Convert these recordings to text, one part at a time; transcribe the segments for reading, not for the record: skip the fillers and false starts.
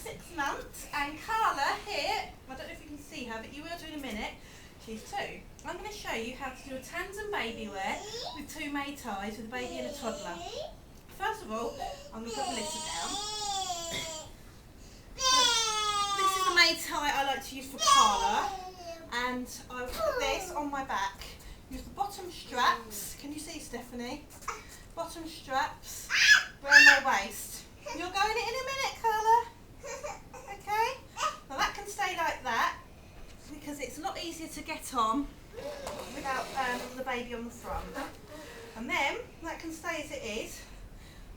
6 months, and Carla here, I don't know if you can see her, but you will do in a minute, she's 2. I'm going to show you how to do a Tandem Babywear with 2 Mei Tais with a baby and a toddler. First of all, I'm going to put Melissa down. This is the Mei Tai I like to use for Carla, and I'll put this on my back. Use the bottom straps, can you see Stephanie? Bottom straps around my waist. You'll go in it in a minute, Carla. Okay? Now that can stay like that because it's a lot easier to get on without the baby on the front. And then that can stay as it is.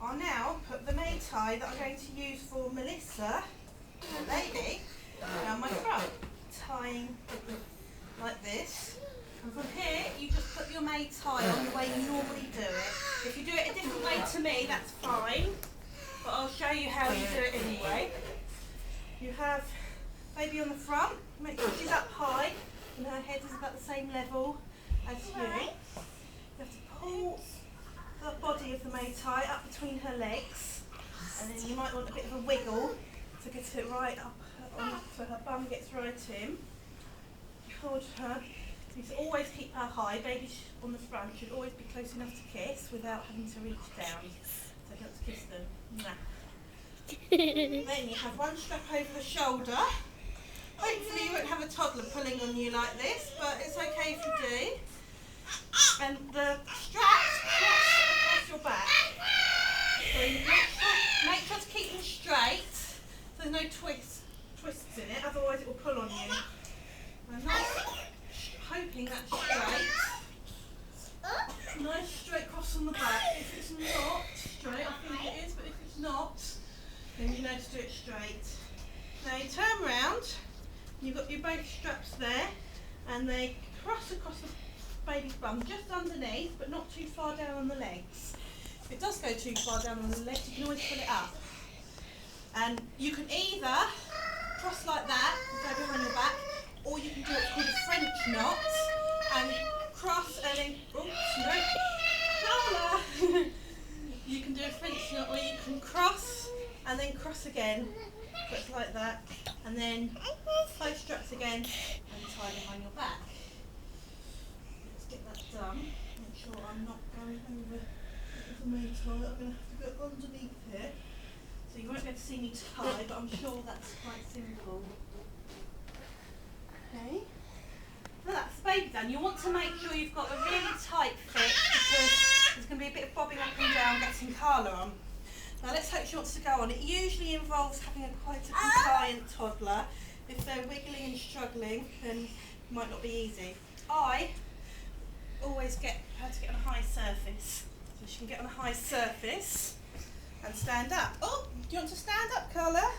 I'll now put the Mei Tai that I'm going to use for Melissa, the baby, around my front. Tying like this. And from here, you just put your Mei Tai on the way you normally do it. If you do it a different way to me, that's fine. But I'll show you how you do it anyway. You have baby on the front. Make sure she's up high and her head is about the same level as you. You have to pull the body of the Mei Tai up between her legs. And then you might want a bit of a wiggle to get it right up on, so her bum gets right in. Hold her. You should always keep her high. Baby on the front should always be close enough to kiss without having to reach down. So you have to kiss them. Nah. Then you have one strap over the shoulder. Hopefully you won't have a toddler pulling on you like this, but it's okay if you do. And the straps cross across your back. So you make sure to keep them straight so there's no twists in it, otherwise it will pull on you. And nice, hoping that's straight. Nice straight cross on the back. If it's not straight, I think it is, but if it's not, then you know to do it straight. Now you turn round, you've got your both straps there, and they cross across the baby's bum, just underneath, but not too far down on the legs. If it does go too far down on the legs, you can always pull it up. And you can either cross like that, and go behind your back, or you can do what's called a French knot, and cross and then, oops, no, Carla! You can do a French knot, or you can cross and then cross again, so it's like that, and then close straps again, and tie behind your back. Let's get that done. Make sure I'm not going over the Mei Tai. I'm going to have to go underneath here. So you won't be able to see me tie, but I'm sure that's quite simple. Okay. Now that's the baby done. You want to make sure you've got a really tight fit because there's going to be a bit of bobbing up and down getting Carla on. Now let's hope she wants to go on. It usually involves having quite a compliant toddler. If they're wiggling and struggling, then it might not be easy. I always get her to get on a high surface. So she can get on a high surface and stand up. Oh, do you want to stand up, Carla?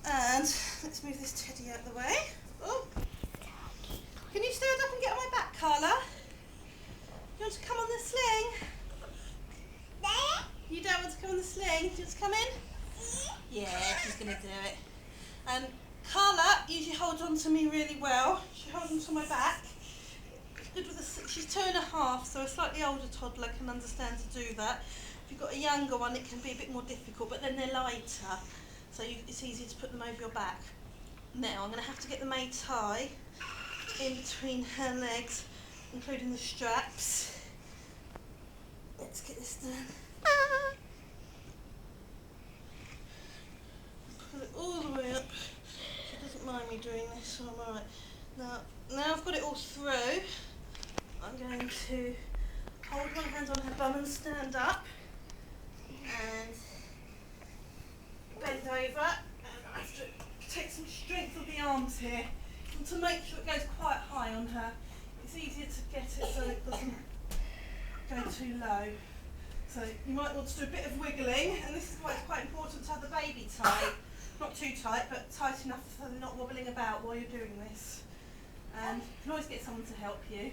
And let's move this teddy out of the way. Oh, can you stand up and get on my back, Carla? You want to come on the sling? You don't want to come on the sling? Do you want to come in? Yeah, she's going to do it. And Carla usually holds on to me really well. She holds on to my back. Good with she's 2.5, so a slightly older toddler can understand to do that. If you've got a younger one, it can be a bit more difficult, but then they're lighter, so it's easier to put them over your back. Now I'm going to have to get the Mei Tai in between her legs, including the straps. Let's get this done. Pull it all the way up. She doesn't mind me doing this, so I'm alright. Now I've got it all through, I'm going to hold one hand on her bum and stand up. And bend over, and I have to take some strength of the arms here and to make sure it goes quite high on her. It's easier to get it so it doesn't go too low. So you might want to do a bit of wiggling, and this is why it's quite important to have the baby tight. Not too tight, but tight enough so they're not wobbling about while you're doing this. And you can always get someone to help you.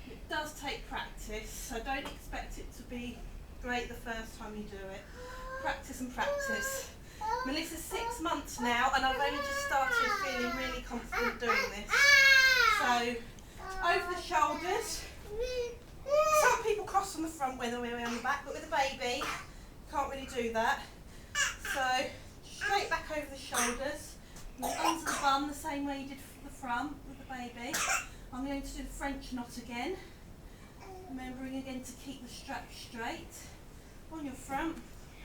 It does take practice, so don't expect it to be great the first time you do it. Practice and practice. Melissa's 6 months now, and I've only just started feeling really confident doing this. So, over the shoulders. Some people cross on the front when they're on the back, but with a baby, you can't really do that. So, straight back over the shoulders, and then under the bum the same way you did for the front with the baby. I'm going to do the French knot again, remembering again to keep the strap straight on your front,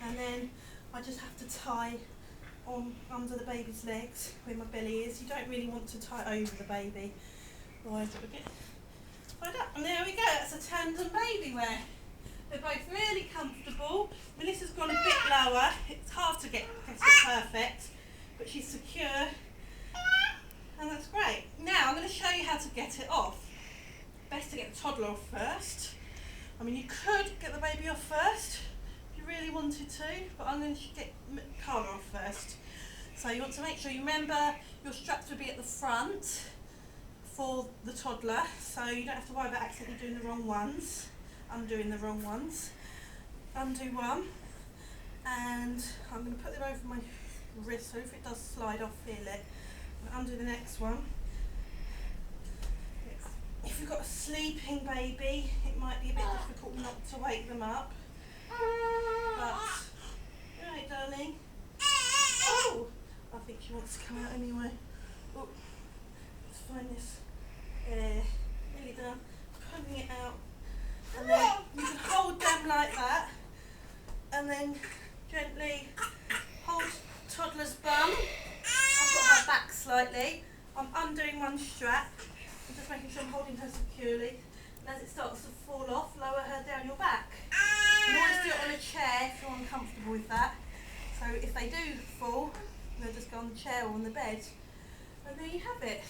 and then I just have to tie on under the baby's legs where my belly is. You don't really want to tie over the baby, otherwise it will get tied up. And there we go, that's a Tandem Babywear. They're both really comfortable. Melissa's gone a bit lower. It's hard to get it perfect, but she's secure, and that's great. Now I'm going to show you how to get it off. Best to get the toddler off first. I mean, you could get the baby off first if you really wanted to, but I'm going to get Carla off first. So you want to make sure you remember your straps will be at the front for the toddler, so you don't have to worry about accidentally doing the wrong ones. I'm doing the wrong ones. Undo one, and I'm going to put them over my wrist, so if it does slide off, feel it. Undo the next one. If you've got a sleeping baby, it might be a bit difficult not to wake them up. But, alright darling. Oh, I think she wants to come out anyway. Oh, let's find this. Nearly done. Pulling it out. And then you can hold them like that. And then gently hold toddler's bum. I've got her back slightly. I'm undoing one strap. I'm just making sure I'm holding her securely. And as it starts to fall off, lower her down your back. You can always do it on a chair if you're uncomfortable with that. So if they do fall, they'll just go on the chair or on the bed. And there you have it.